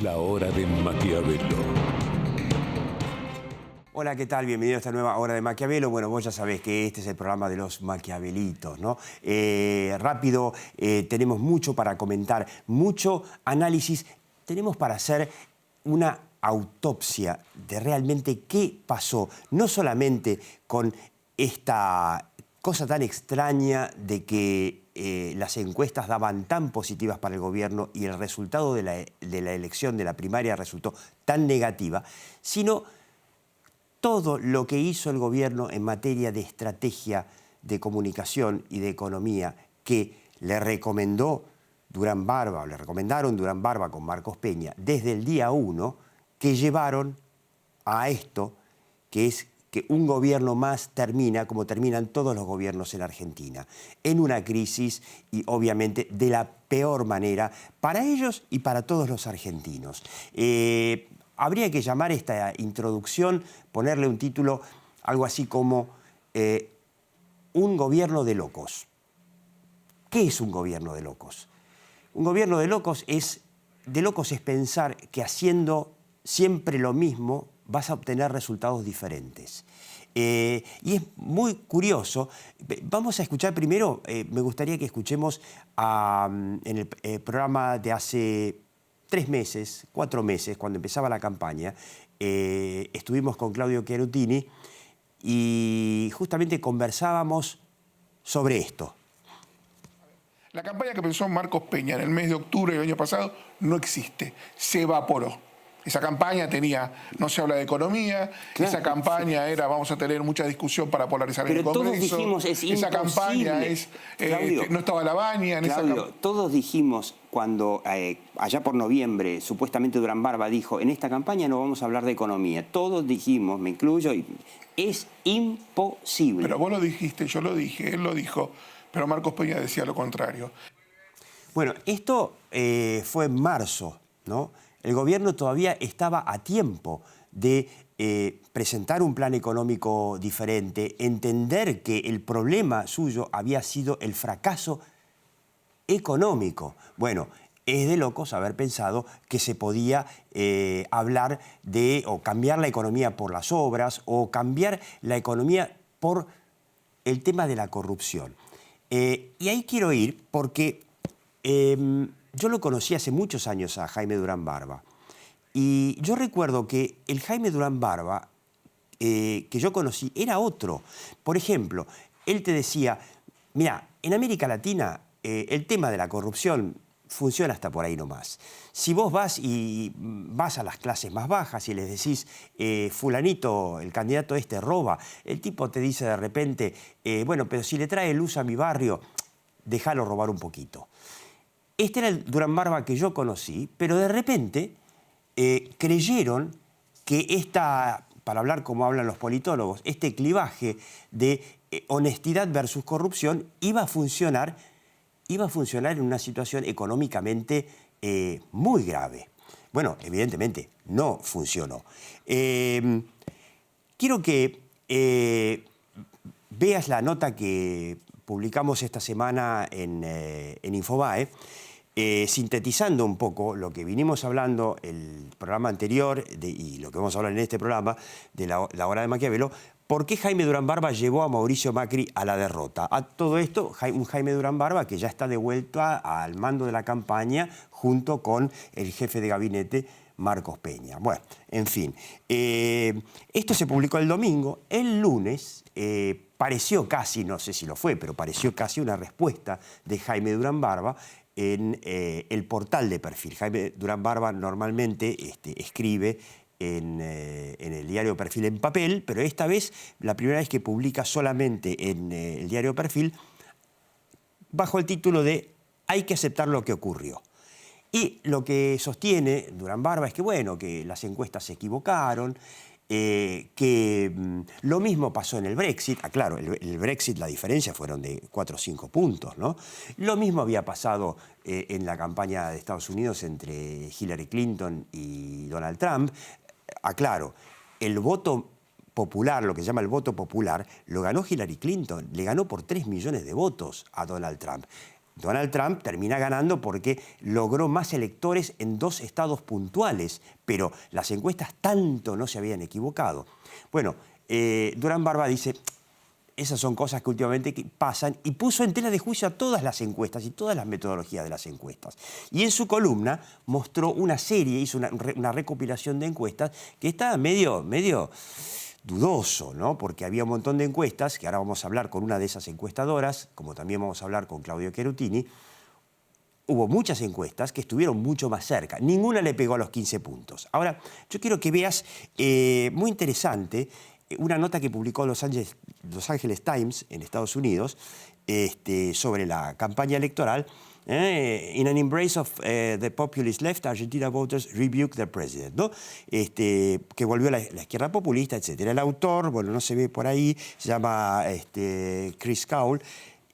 La Hora de Maquiavelo. Hola, ¿qué tal? Bienvenido a esta nueva Hora de Maquiavelo. Bueno, vos ya sabés que este es el programa de los Maquiavelitos, ¿no? Rápido, tenemos mucho para comentar, mucho análisis. Tenemos para hacer una autopsia de realmente qué pasó, no solamente con esta cosa tan extraña de que las encuestas daban tan positivas para el gobierno y el resultado de la elección, de la primaria, resultó tan negativa, sino todo lo que hizo el gobierno en materia de estrategia de comunicación y de economía que le recomendó Durán Barba, o le recomendaron Durán Barba con Marcos Peña desde el día 1, que llevaron a esto, que es que un gobierno más termina, como terminan todos los gobiernos en Argentina, en una crisis y obviamente de la peor manera para ellos y para todos los argentinos. Habría que llamar esta introducción, ponerle un título, algo así como un gobierno de locos. ¿Qué es un gobierno de locos? Un gobierno de locos es pensar que haciendo siempre lo mismo vas a obtener resultados diferentes. Y es muy curioso. Vamos a escuchar primero, me gustaría que escuchemos en el programa de hace 3 meses, 4 meses, cuando empezaba la campaña, estuvimos con Claudio Chiarutini y justamente conversábamos sobre esto. La campaña que pensó Marcos Peña en el mes de octubre del año pasado no existe, se evaporó. Esa campaña tenía, no se habla de economía, claro, esa campaña era, vamos a tener mucha discusión para polarizar pero el Congreso. Todos dijimos, es esa imposible. Campaña es, Claudio, no estaba la baña. Claudio, todos dijimos cuando, allá por noviembre, supuestamente Durán Barba dijo, en esta campaña no vamos a hablar de economía. Todos dijimos, me incluyo, es imposible. Pero vos lo dijiste, yo lo dije, él lo dijo, pero Marcos Peña decía lo contrario. Bueno, esto fue en marzo, ¿no? El gobierno todavía estaba a tiempo de presentar un plan económico diferente, entender que el problema suyo había sido el fracaso económico. Bueno, es de locos haber pensado que se podía hablar de o cambiar la economía por las obras o cambiar la economía por el tema de la corrupción. Y ahí quiero ir porque yo lo conocí hace muchos años a Jaime Durán Barba. Y yo recuerdo que el Jaime Durán Barba que yo conocí era otro. Por ejemplo, él te decía, mira, en América Latina el tema de la corrupción funciona hasta por ahí nomás. Si vos vas a las clases más bajas y les decís, fulanito, el candidato este roba, el tipo te dice de repente, bueno, pero si le trae luz a mi barrio, déjalo robar un poquito. Este era el Durán Barba que yo conocí, pero de repente creyeron que para hablar como hablan los politólogos, este clivaje de honestidad versus corrupción iba a funcionar en una situación económicamente muy grave. Bueno, evidentemente no funcionó. Quiero que veas la nota que publicamos esta semana en Infobae, sintetizando un poco lo que vinimos hablando el programa anterior y lo que vamos a hablar en este programa de la Hora de Maquiavelo. ¿Por qué Jaime Durán Barba llevó a Mauricio Macri a la derrota? A todo esto, un Jaime Durán Barba que ya está de vuelta al mando de la campaña junto con el jefe de gabinete, Marcos Peña. Bueno, en fin. Esto se publicó el domingo. El lunes pareció casi, no sé si lo fue, pero pareció casi una respuesta de Jaime Durán Barba en el portal de Perfil. Jaime Durán Barba normalmente escribe en el diario Perfil en papel, pero esta vez, la primera vez que publica solamente en el diario Perfil, bajo el título de «Hay que aceptar lo que ocurrió». Y lo que sostiene Durán Barba es que, bueno, que las encuestas se equivocaron, que lo mismo pasó en el Brexit. Claro, el Brexit, la diferencia fueron de 4 o 5 puntos, ¿no? Lo mismo había pasado en la campaña de Estados Unidos entre Hillary Clinton y Donald Trump. Aclaro, el voto popular, lo que se llama el voto popular, lo ganó Hillary Clinton, le ganó por 3 millones de votos a Donald Trump. Donald Trump termina ganando porque logró más electores en 2 estados puntuales, pero las encuestas tanto no se habían equivocado. Bueno, Durán Barba dice, esas son cosas que últimamente pasan, y puso en tela de juicio a todas las encuestas y todas las metodologías de las encuestas. Y en su columna mostró una serie, hizo una recopilación de encuestas que estaba medio dudoso, ¿no? Porque había un montón de encuestas, que ahora vamos a hablar con una de esas encuestadoras, como también vamos a hablar con Claudio Cherutini. Hubo muchas encuestas que estuvieron mucho más cerca. Ninguna le pegó a los 15 puntos. Ahora, yo quiero que veas, muy interesante, una nota que publicó Los Angeles Times en Estados Unidos sobre la campaña electoral. In an embrace of the populist left, Argentina voters rebuke their president, ¿no? Que volvió la izquierda populista, etc. El autor, bueno, no se ve por ahí, se llama Chris Cowell,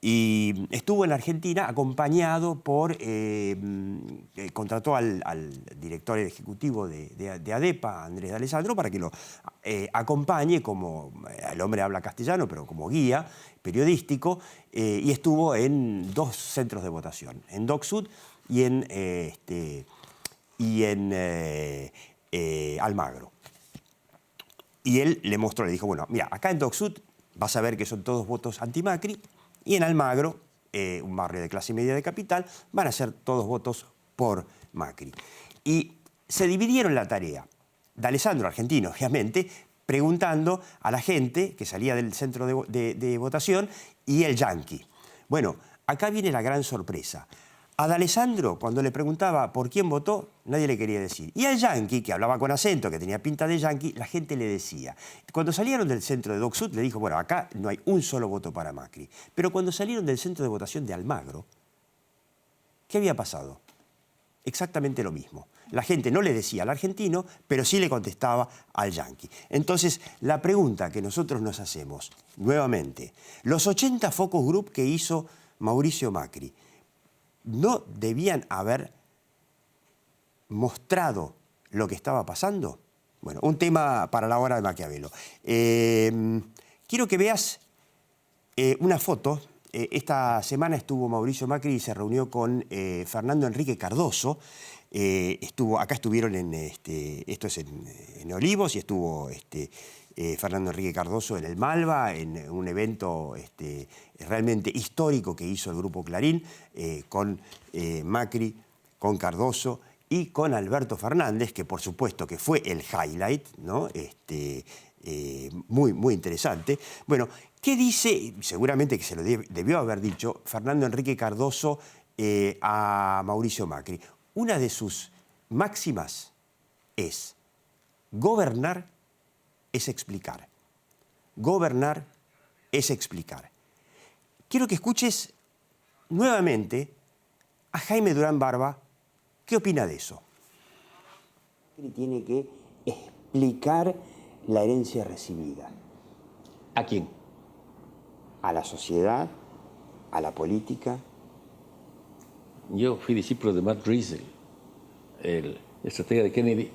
y estuvo en la Argentina acompañado por, contrató al director ejecutivo de ADEPA, Andrés D'Alessandro, para que lo acompañe como, el hombre habla castellano, pero como guía periodístico, y estuvo en 2 centros de votación, en Dock Sud y en Almagro. Y él le mostró, le dijo, bueno, mira, acá en Dock Sud vas a ver que son todos votos anti-Macri, y en Almagro, un barrio de clase media de capital, van a ser todos votos por Macri. Y se dividieron la tarea. D'Alessandro, argentino, obviamente, preguntando a la gente que salía del centro de votación, y el yanqui. Bueno, acá viene la gran sorpresa. A D'Alessandro, cuando le preguntaba por quién votó, nadie le quería decir. Y al yanqui, que hablaba con acento, que tenía pinta de yanqui, la gente le decía. Cuando salieron del centro de Dock Sud, le dijo, bueno, acá no hay un solo voto para Macri. Pero cuando salieron del centro de votación de Almagro, ¿qué había pasado? Exactamente lo mismo. La gente no le decía al argentino, pero sí le contestaba al yanqui. Entonces, la pregunta que nosotros nos hacemos, nuevamente, los 80 focus group que hizo Mauricio Macri, ¿no debían haber mostrado lo que estaba pasando? Bueno, un tema para la hora de Maquiavelo. Quiero que veas una foto. Esta semana estuvo Mauricio Macri y se reunió con Fernando Enrique Cardoso. Acá estuvieron esto es en Olivos, y estuvo Fernando Enrique Cardoso en el Malva, en un evento realmente histórico que hizo el Grupo Clarín, con Macri, con Cardoso y con Alberto Fernández, que por supuesto que fue el highlight, ¿no? Muy interesante. Bueno, ¿qué dice? Seguramente que se lo debió haber dicho Fernando Enrique Cardoso a Mauricio Macri. Una de sus máximas es: gobernar es explicar. Gobernar es explicar. Quiero que escuches nuevamente a Jaime Durán Barba. ¿Qué opina de eso? Tiene que explicar la herencia recibida. ¿A quién? A la sociedad, a la política. Yo fui discípulo de Matt Riesel, el estratega de Kennedy,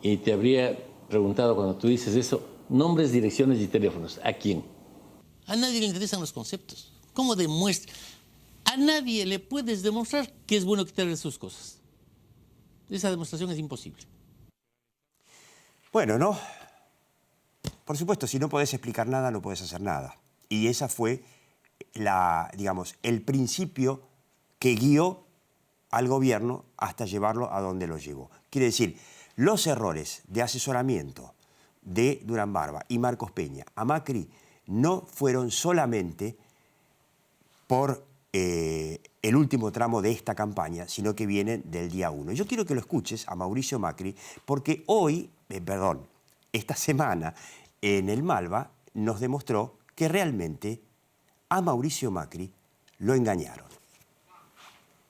y te habría preguntado, cuando tú dices eso, nombres, direcciones y teléfonos. ¿A quién? A nadie le interesan los conceptos. ¿Cómo demuestra? A nadie le puedes demostrar que es bueno quitarle sus cosas. Esa demostración es imposible. Bueno, ¿no? Por supuesto, si no podés explicar nada, no podés hacer nada. Y esa fue el principio que guió al gobierno hasta llevarlo a donde lo llevó. Quiere decir, los errores de asesoramiento de Durán Barba y Marcos Peña a Macri no fueron solamente por el último tramo de esta campaña, sino que vienen del día 1. Yo quiero que lo escuches a Mauricio Macri, porque esta semana en el Malva nos demostró que realmente a Mauricio Macri lo engañaron.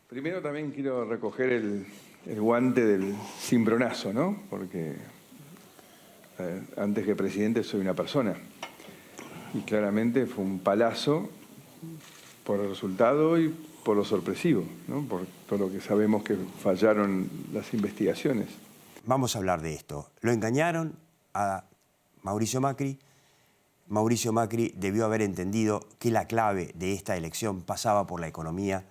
Primero también quiero recoger el guante del cimbronazo, ¿no? Porque antes que presidente soy una persona. Y claramente fue un palazo por el resultado y por lo sorpresivo, ¿no? Por todo lo que sabemos que fallaron las investigaciones. Vamos a hablar de esto. Lo engañaron a Mauricio Macri. Mauricio Macri debió haber entendido que la clave de esta elección pasaba por la economía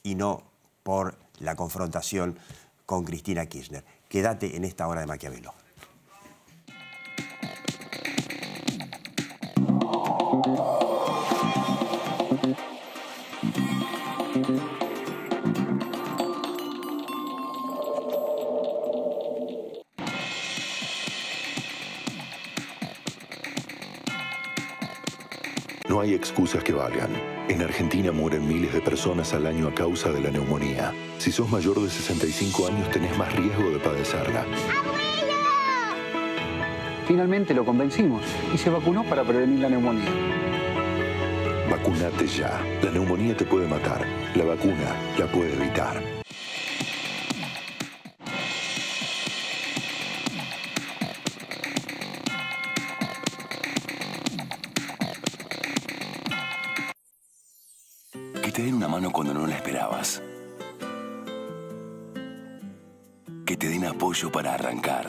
y no por la confrontación con Cristina Kirchner. Quédate en esta hora de Maquiavelo. No hay excusas que valgan. En Argentina mueren miles de personas al año a causa de la neumonía. Si sos mayor de 65 años, tenés más riesgo de padecerla. Finalmente lo convencimos y se vacunó para prevenir la neumonía. Vacunate ya. La neumonía te puede matar. La vacuna la puede evitar. Que te den una mano cuando no la esperabas. Que te den apoyo para arrancar.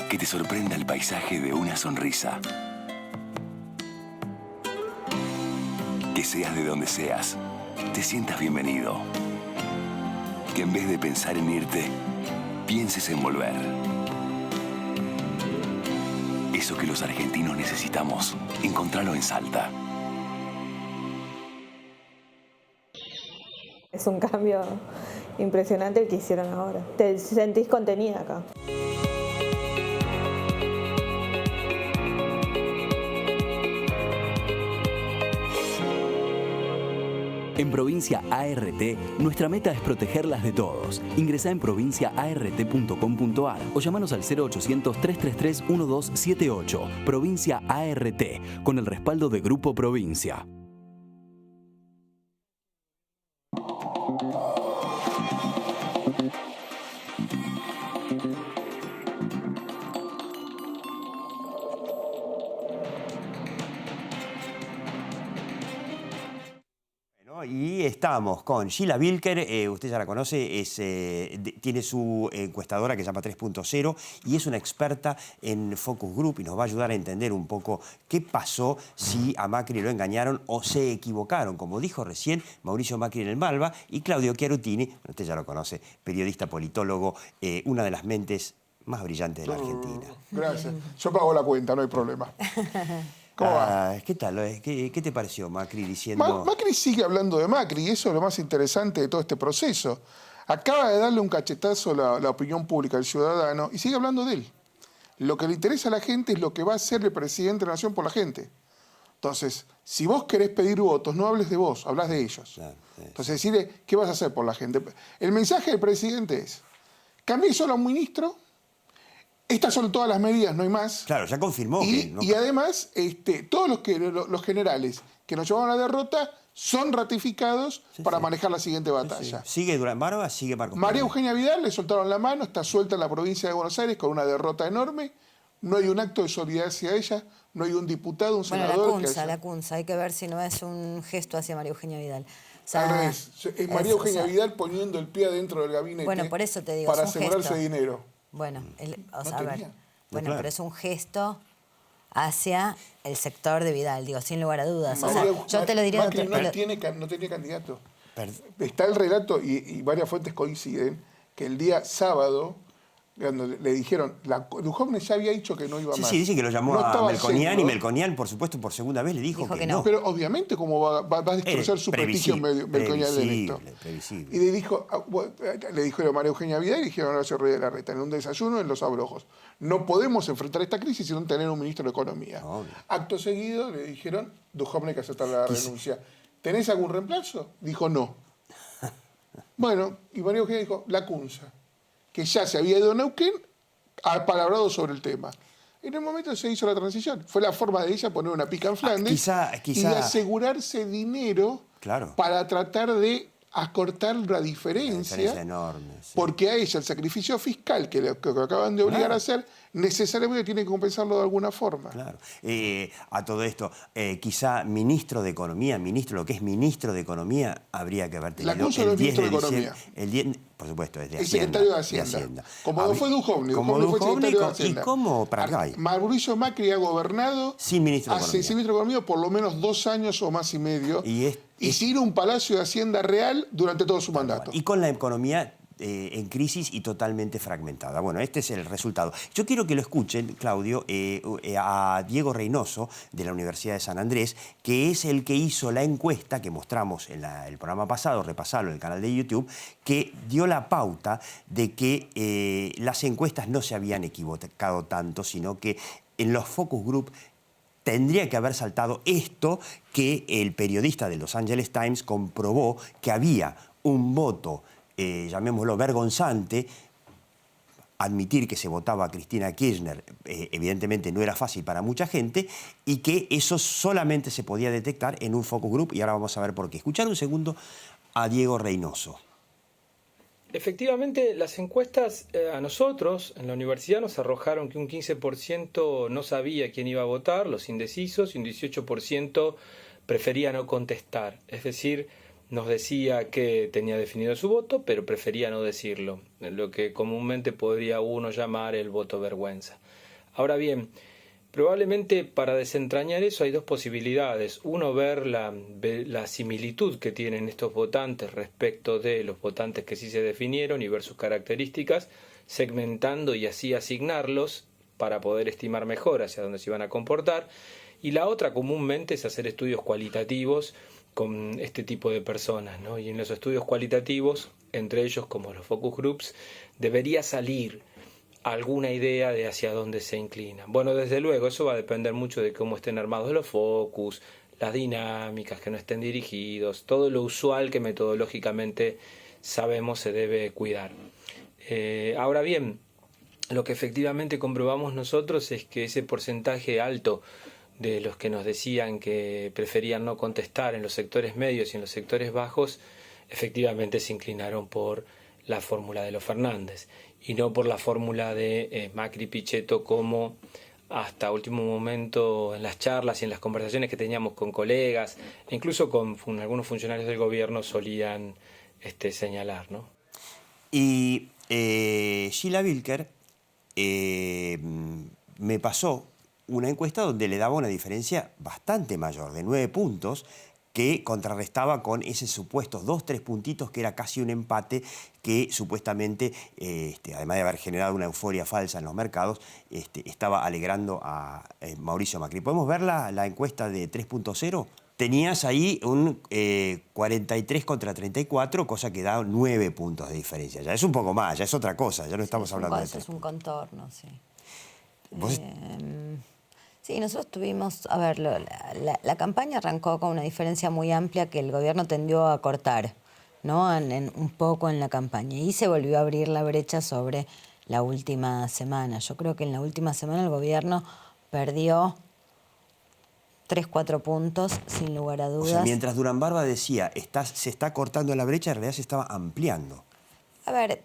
Que te sorprenda el paisaje de una sonrisa. Que seas de donde seas, te sientas bienvenido. Que en vez de pensar en irte, pienses en volver. Eso que los argentinos necesitamos, encontralo en Salta. Es un cambio impresionante el que hicieron ahora. Te sentís contenida acá. En Provincia ART, nuestra meta es protegerlas de todos. Ingresá en provinciaart.com.ar o llamanos al 0800-333-1278. Provincia ART, con el respaldo de Grupo Provincia. Y estamos con Sheila Bilker, usted ya la conoce, tiene su encuestadora que se llama 3.0 y es una experta en Focus Group y nos va a ayudar a entender un poco qué pasó si a Macri lo engañaron o se equivocaron, como dijo recién Mauricio Macri en el Malva, y Claudio Chiarutini, usted ya lo conoce, periodista, politólogo, una de las mentes más brillantes de la Argentina. Gracias. Yo pago la cuenta, no hay problema. ¿Cómo va? ¿Qué tal? ¿Qué te pareció Macri diciendo...? Macri sigue hablando de Macri y eso es lo más interesante de todo este proceso. Acaba de darle un cachetazo a la opinión pública, al ciudadano, y sigue hablando de él. Lo que le interesa a la gente es lo que va a hacer el presidente de la Nación por la gente. Entonces, si vos querés pedir votos, no hables de vos, hablas de ellos. Claro, sí. Entonces, decirle, ¿qué vas a hacer por la gente? El mensaje del presidente es, cambié solo a un ministro, estas son todas las medidas, no hay más. Claro, ya confirmó. Y además, todos los generales que nos llevaron a la derrota son ratificados para manejar la siguiente batalla. Sí. Sigue Durán Barba, sigue Marcos María Peña. Eugenia Vidal le soltaron la mano, está suelta en la provincia de Buenos Aires con una derrota enorme. No hay un acto de solidaridad hacia ella, no hay un diputado, un senador. La CUNSA, hay que ver si no es un gesto hacia María Eugenia Vidal. O sea, al revés, es María Eugenia Vidal poniendo el pie adentro del gabinete. Bueno, por eso te digo, para es un asegurarse gesto. Dinero. Bueno, a ver. Bueno, pero es un gesto hacia el sector de Vidal, digo, sin lugar a dudas. Yo te lo diría Macri no tenía candidato. Está el relato, y varias fuentes coinciden, que el día sábado, cuando le dijeron, Duhovne ya había dicho que no iba más. Sí, dicen que lo llamó a Melconian y Melconian, por supuesto, por segunda vez le dijo que no. Pero obviamente, como va a destrozar su prestigio Melconian de esto. Previsible. Y le dijo a María Eugenia Vidal y le dijeron a Horacio Rey de la Reta, en un desayuno en Los Abrojos, no podemos enfrentar esta crisis sin tener un ministro de Economía. Acto seguido le dijeron, Duhovne hay que aceptar la renuncia. ¿Tenés algún reemplazo? Dijo no. Bueno, y María Eugenia dijo, la CUNSA, que ya se había ido a Neuquén, apalabrado sobre el tema. En el momento se hizo la transición. Fue la forma de ella poner una pica en Flandes y asegurarse dinero para tratar de acortar la diferencia enorme, sí. porque a ella el sacrificio fiscal que lo acaban de obligar a hacer necesariamente tiene que compensarlo de alguna forma. Claro. A todo esto, quizá ministro de Economía, lo que es ministro de Economía, habría que haber tenido La acusa del ministro de Economía. Por supuesto, es de El Hacienda. secretario de Hacienda. Como fue Duhovne. Como fue secretario de Hacienda. ¿Y cómo Pratgay? Mauricio Macri ha gobernado sin ministro de Economía. Sin ministro de Economía por lo menos 2 años o más y medio. Y sin un palacio de Hacienda real durante todo su mandato. Y con la economía en crisis y totalmente fragmentada. Bueno, este es el resultado. Yo quiero que lo escuchen, Claudio, a Diego Reynoso, de la Universidad de San Andrés, que es el que hizo la encuesta que mostramos en el programa pasado, repasarlo en el canal de YouTube, que dio la pauta de que las encuestas no se habían equivocado tanto, sino que en los focus group tendría que haber saltado esto que el periodista de Los Angeles Times comprobó, que había un voto, llamémoslo vergonzante. Admitir que se votaba a Cristina Kirchner evidentemente no era fácil para mucha gente y que eso solamente se podía detectar en un focus group, y ahora vamos a ver por qué. Escuchar un segundo a Diego Reynoso. Efectivamente, las encuestas a nosotros en la universidad nos arrojaron que un 15% no sabía quién iba a votar, los indecisos, y un 18% prefería no contestar. Es decir, nos decía que tenía definido su voto, pero prefería no decirlo, lo que comúnmente podría uno llamar el voto vergüenza. Ahora bien, probablemente para desentrañar eso hay dos posibilidades. Uno, ver la similitud que tienen estos votantes respecto de los votantes que sí se definieron y ver sus características, segmentando y así asignarlos para poder estimar mejor hacia dónde se iban a comportar. Y la otra comúnmente es hacer estudios cualitativos con este tipo de personas, ¿no? Y en los estudios cualitativos, entre ellos como los focus groups, debería salir alguna idea de hacia dónde se inclinan. Bueno, desde luego, eso va a depender mucho de cómo estén armados los focus, las dinámicas, que no estén dirigidos, todo lo usual que metodológicamente sabemos se debe cuidar. Ahora bien, lo que efectivamente comprobamos nosotros es que ese porcentaje alto de los que nos decían que preferían no contestar en los sectores medios y en los sectores bajos, efectivamente se inclinaron por la fórmula de los Fernández y no por la fórmula de Macri-Pichetto, como hasta último momento en las charlas y en las conversaciones que teníamos con colegas, e incluso con algunos funcionarios del gobierno solían señalar, ¿no? Y Sheila Wilker me pasó una encuesta donde le daba una diferencia bastante mayor, de 9 puntos, que contrarrestaba con esos supuestos 2-3 puntitos, que era casi un empate, que supuestamente, además de haber generado una euforia falsa en los mercados, estaba alegrando a Mauricio Macri. ¿Podemos ver la encuesta de 3.0? Tenías ahí un 43 contra 34, cosa que da 9 puntos de diferencia. Ya es un poco más, ya es otra cosa, ya no estamos hablando de eso. Es un contorno, sí. ¿Vos? Sí, nosotros tuvimos, a ver, la campaña arrancó con una diferencia muy amplia que el gobierno tendió a cortar, ¿no? Un poco en la campaña, y se volvió a abrir la brecha sobre la última semana. Yo creo que en la última semana el gobierno perdió 3-4 puntos, sin lugar a dudas. O sea, mientras Durán Barba decía, se está cortando la brecha, en realidad se estaba ampliando. A ver,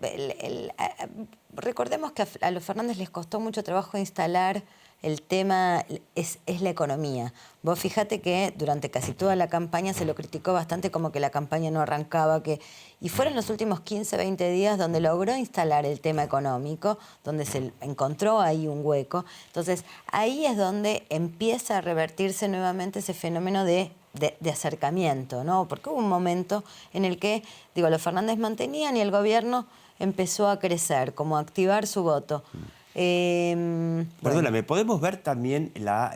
recordemos que a los Fernández les costó mucho trabajo instalar el tema, es la economía. Vos fíjate que durante casi toda la campaña se lo criticó bastante, como que la campaña no arrancaba, y fueron los últimos 15, 20 días donde logró instalar el tema económico, donde se encontró ahí un hueco. Entonces, ahí es donde empieza a revertirse nuevamente ese fenómeno de acercamiento, ¿no? Porque hubo un momento en el que, los Fernández mantenían y el gobierno empezó a crecer, como a activar su voto. Perdóname, ¿podemos ver también la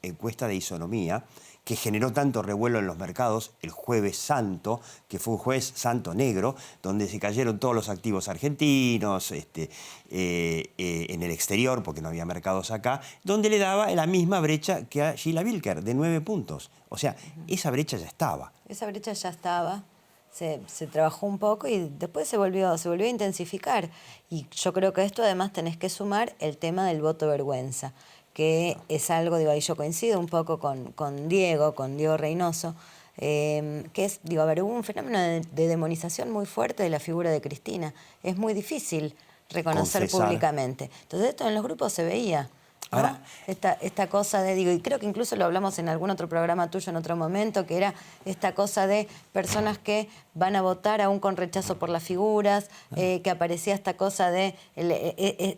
encuesta de Isonomía, que generó tanto revuelo en los mercados el Jueves Santo, que fue un Jueves Santo negro, donde se cayeron todos los activos argentinos en el exterior, porque no había mercados acá, donde le daba la misma brecha que a Sheila Wilker, de 9 puntos. O sea, esa brecha ya estaba. Esa brecha ya estaba. Se trabajó un poco y después se volvió a intensificar. Y yo creo que esto además tenés que sumar el tema del voto vergüenza, que es algo, ahí yo coincido un poco con Diego Reynoso, que es, digo, a ver, hubo un fenómeno de demonización muy fuerte de la figura de Cristina. Es muy difícil reconocer Confesar. públicamente. Entonces esto en los grupos se veía, ¿no? Ahora, esta cosa de, digo, y creo que incluso lo hablamos en algún otro programa tuyo en otro momento, que era esta cosa de personas que van a votar aún con rechazo por las figuras, que aparecía esta cosa de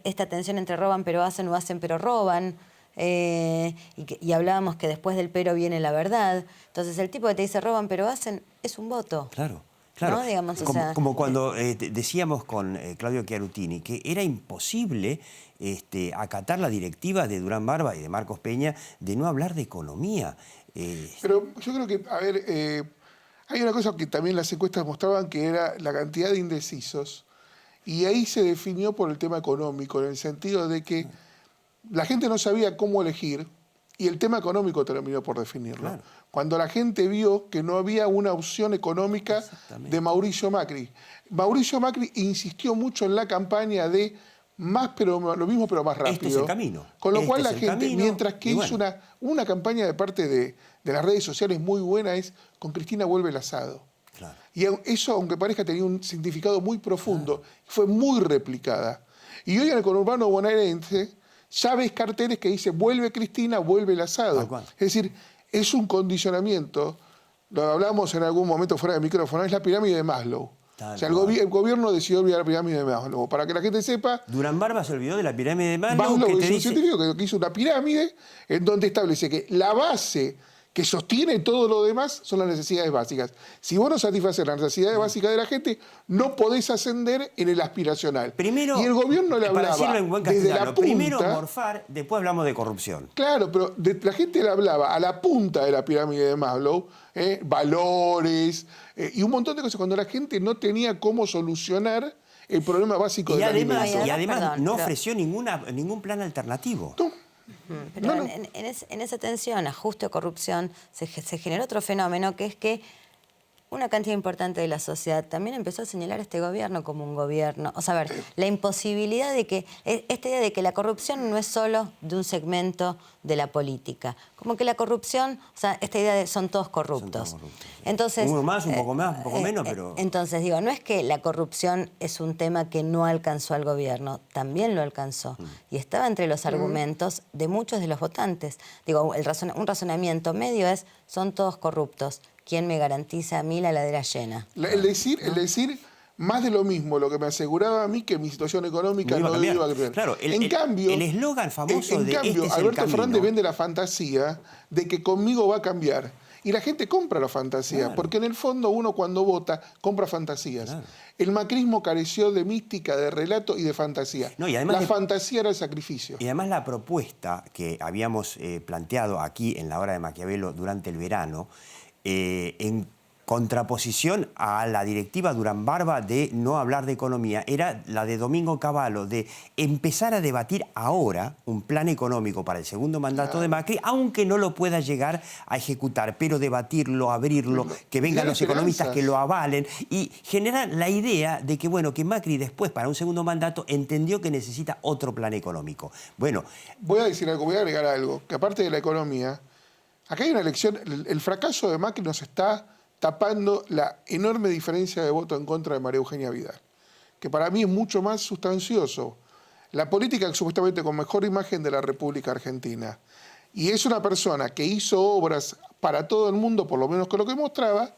esta tensión entre roban pero hacen o hacen pero roban. Y hablábamos que después del pero viene la verdad. Entonces el tipo que te dice roban pero hacen es un voto. Claro. Claro, ¿no? Digamos, como cuando decíamos con Claudio Chiarutini que era imposible acatar la directiva de Durán Barba y de Marcos Peña de no hablar de economía. Pero yo creo que, a ver, hay una cosa que también las encuestas mostraban, que era la cantidad de indecisos, y ahí se definió por el tema económico, en el sentido de que la gente no sabía cómo elegir, y el tema económico terminó por definirlo. Claro. Cuando la gente vio que no había una opción económica de Mauricio Macri. Mauricio Macri insistió mucho en la campaña de más, pero lo mismo, pero más rápido. Este es el camino. Con lo cual la gente, mientras que hizo una campaña de parte de las redes sociales muy buena, es con Cristina vuelve el asado. Claro. Y eso, aunque parezca, tenía un significado muy profundo. Claro. Fue muy replicada. Y hoy en el conurbano bonaerense ya ves carteles que dice vuelve Cristina, vuelve el asado. Es decir, es un condicionamiento, lo hablamos en algún momento fuera de micrófono, es la pirámide de Maslow. O sea, el gobierno decidió olvidar la pirámide de Maslow. Para que la gente sepa... Durán Barba se olvidó de la pirámide de Maslow. Maslow es un científico que hizo una pirámide en donde establece que la base que sostiene todo lo demás son las necesidades básicas. Si vos no satisfaces las necesidades básicas de la gente, no podés ascender en el aspiracional. Primero, y el gobierno le hablaba desde la punta... Primero morfar, después hablamos de corrupción. Claro, pero la gente le hablaba a la punta de la pirámide de Maslow, valores y un montón de cosas, cuando la gente no tenía cómo solucionar el problema básico de la alimentación. Y además no ofreció ningún plan alternativo. No. Pero en esa tensión, ajuste o corrupción, se generó otro fenómeno, que es que una cantidad importante de la sociedad también empezó a señalar a este gobierno como un gobierno. O sea, a ver, la imposibilidad de que, esta idea de que la corrupción no es solo de un segmento de la política. Como que la corrupción, o sea, esta idea de son todos corruptos. Entonces, uno más, un poco más, un poco menos, pero... Entonces, digo, no es que la corrupción es un tema que no alcanzó al gobierno, también lo alcanzó. Y estaba entre los argumentos de muchos de los votantes. Digo, un razonamiento medio es, son todos corruptos. ¿Quién me garantiza a mí la ladera llena? El decir más de lo mismo, lo que me aseguraba a mí que mi situación económica no iba a cambiar. Claro, en cambio, el eslogan famoso en de cambio, este Alberto es el Fernández camino. vende la fantasía de que conmigo va a cambiar. Y la gente compra la fantasía, claro, porque en el fondo uno cuando vota compra fantasías. Claro. El macrismo careció de mística, de relato y de fantasía. No, y además fantasía era el sacrificio. Y además la propuesta que habíamos planteado aquí en la hora de Maquiavelo durante el verano, en contraposición a la directiva Durán Barba de no hablar de economía, era la de Domingo Cavallo, de empezar a debatir ahora un plan económico para el segundo mandato de Macri, aunque no lo pueda llegar a ejecutar, pero debatirlo, abrirlo, que vengan los economistas que lo avalen y generar la idea de que, bueno, que Macri después, para un segundo mandato, entendió que necesita otro plan económico. Bueno, voy a decir algo, voy a agregar algo, que aparte de la economía, acá hay una elección, el fracaso de Macri nos está tapando la enorme diferencia de voto en contra de María Eugenia Vidal, que para mí es mucho más sustancioso. La política supuestamente con mejor imagen de la República Argentina. Y es una persona que hizo obras para todo el mundo, por lo menos con lo que mostraba.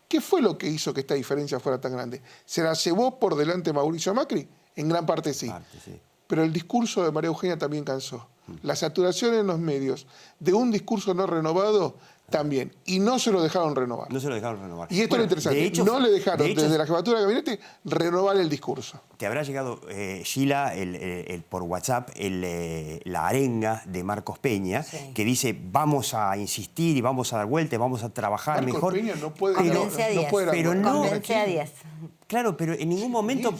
¿Qué fue lo que hizo que esta diferencia fuera tan grande? ¿Se la llevó por delante Mauricio Macri? En gran parte sí. Pero el discurso de María Eugenia también cansó. La saturación en los medios de un discurso no renovado también. Y no se lo dejaron renovar. No se lo dejaron renovar. Y esto es lo interesante. De hecho, no le dejaron desde la jefatura de gabinete renovar el discurso. Te habrá llegado, Sheila, por WhatsApp, la arenga de Marcos Peña, que dice vamos a insistir y vamos a dar vuelta, vamos a trabajar mejor. Marcos Peña no puede... Convence a 10. Claro, pero en ningún momento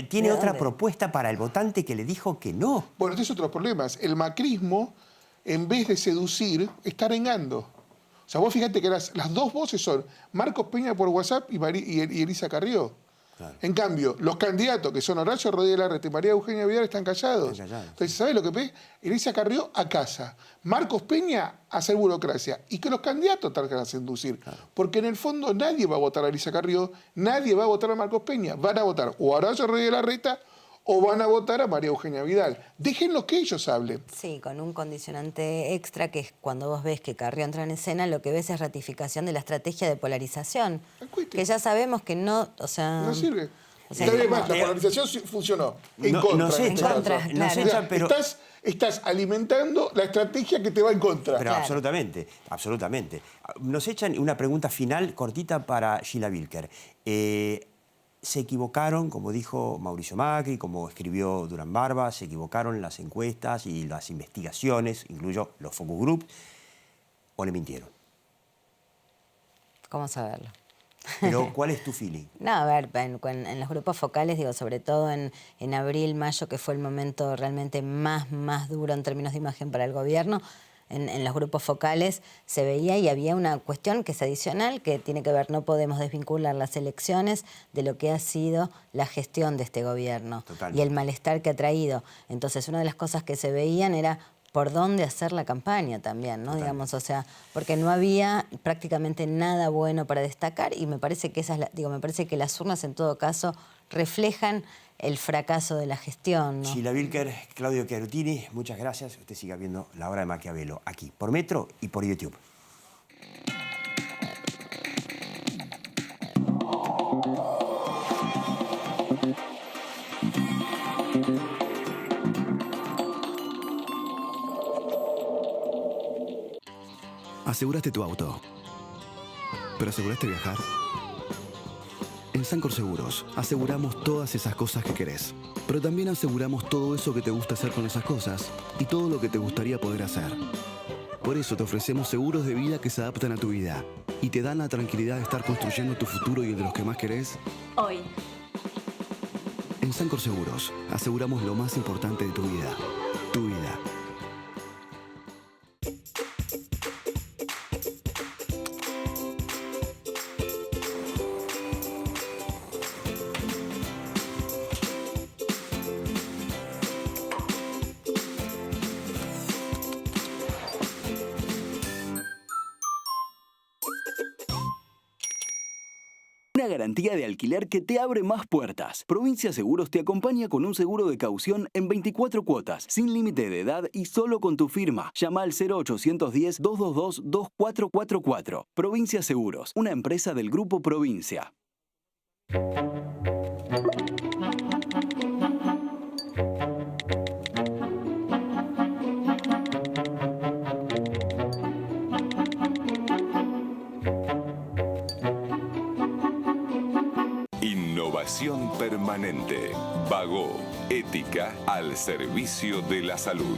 tiene otra propuesta para el votante que le dijo que no. Bueno, este es otro problema. El macrismo, en vez de seducir, está arengando. O sea, vos fíjate que las dos voces son Marcos Peña por WhatsApp y Elisa Carrió. En cambio, los candidatos que son Horacio Rodríguez Larreta y María Eugenia Vidal están callados. Entonces, ¿sabés lo que ve? Elisa Carrió a casa, Marcos Peña a hacer burocracia y que los candidatos tardan a seducir. Porque en el fondo nadie va a votar a Elisa Carrió, nadie va a votar a Marcos Peña. Van a votar o a Horacio Rodríguez Larreta o van a votar a María Eugenia Vidal. Déjenlos que ellos hablen. Sí, con un condicionante extra que es cuando vos ves que Carrió entra en escena, lo que ves es ratificación de la estrategia de polarización. Que ya sabemos que no, o sea... No sirve. O sea, además, la polarización funcionó en contra. Nos echan, pero... Estás alimentando la estrategia que te va en contra. Pero absolutamente, absolutamente. Nos echan una pregunta final, cortita, para Sheila Wilker. Se equivocaron, como dijo Mauricio Macri, como escribió Durán Barba, se equivocaron las encuestas y las investigaciones, incluyo los focus groups, o le mintieron. ¿Cómo saberlo? Pero, ¿cuál es tu feeling? No, a ver, en los grupos focales, digo, sobre todo en abril, mayo, que fue el momento realmente más duro en términos de imagen para el gobierno, en los grupos focales se veía y había una cuestión que es adicional, que tiene que ver, no podemos desvincular las elecciones de lo que ha sido la gestión de este gobierno. Totalmente. Y el malestar que ha traído. Entonces, una de las cosas que se veían era por dónde hacer la campaña también, ¿no? Digamos, o sea, porque no había prácticamente nada bueno para destacar y me parece que me parece que las urnas en todo caso reflejan el fracaso de la gestión, ¿no? Sheila Wilker, Claudio Chiarutini, muchas gracias. Usted siga viendo La Hora de Maquiavelo aquí por Metro y por YouTube. Aseguraste tu auto, pero ¿aseguraste viajar? En Sancor Seguros aseguramos todas esas cosas que querés, pero también aseguramos todo eso que te gusta hacer con esas cosas y todo lo que te gustaría poder hacer. Por eso te ofrecemos seguros de vida que se adaptan a tu vida y te dan la tranquilidad de estar construyendo tu futuro y el de los que más querés hoy. En Sancor Seguros aseguramos lo más importante de tu vida, tu vida. Una garantía de alquiler que te abre más puertas. Provincia Seguros te acompaña con un seguro de caución en 24 cuotas, sin límite de edad y solo con tu firma. Llama al 0810-222-2444. Provincia Seguros, una empresa del Grupo Provincia. Innovación permanente. Vago. Ética al servicio de la salud.